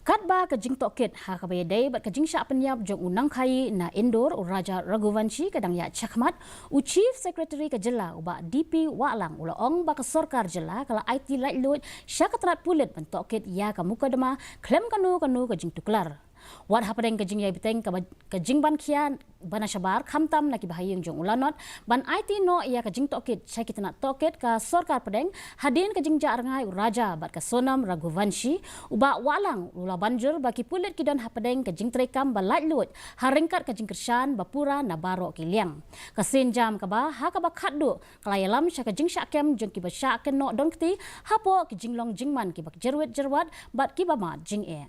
Kadba kajing toket hakabayday bat kajing Shah Pynïap jong unang kai na Indor Raja Raghuvanshi kadang ya chakmat u Chief Secretary ka Jylla uba DP Walang ulaong ba ka Sorkar Jylla kala Aiti Laitluid Shah katrat Pulit ban toket ya ka Mukotduma klem kanu kajing tuklar. Wat hapadeng kajing ya biteng kajing ban kian bana syabar khamtam na kibahayeng jong ulanot ban Aiti no ya kajing toket sai kitana toket ka Sorkar padeng hadin kajing ja rangai raja bat ka sonam Raghuvanshi uba Walang ula banjur baki Pulit kidan hapadeng kajing trekam ba Laitluid haringkat kajing kersan bapura na baro kiliang kasin jam kaba hakaba khatdu kalayalam sya kajing syakem jong kiba syaken no dongti hapo kajing long jingman kibak jerwat bat kibama jing e.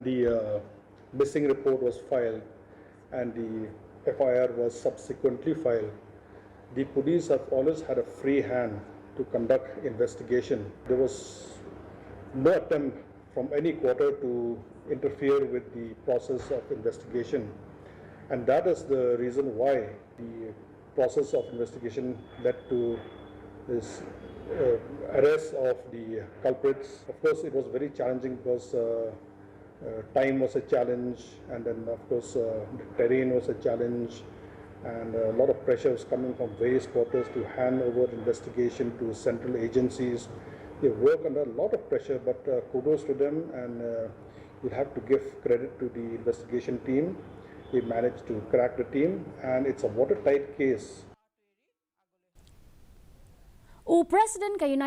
The missing report was filed and the FIR was subsequently filed. The police have always had a free hand to conduct investigation. There was no attempt from any quarter to interfere with the process of investigation, and that is the reason why the process of investigation led to this arrest of the culprits. Of course, it was very challenging because time was a challenge, and then of course the terrain was a challenge, and a lot of pressure was coming from various quarters to hand over investigation to central agencies. They work under a lot of pressure, but kudos to them, and you'll have to give credit to the investigation team. They managed to crack the team, and it's a watertight case. President ka United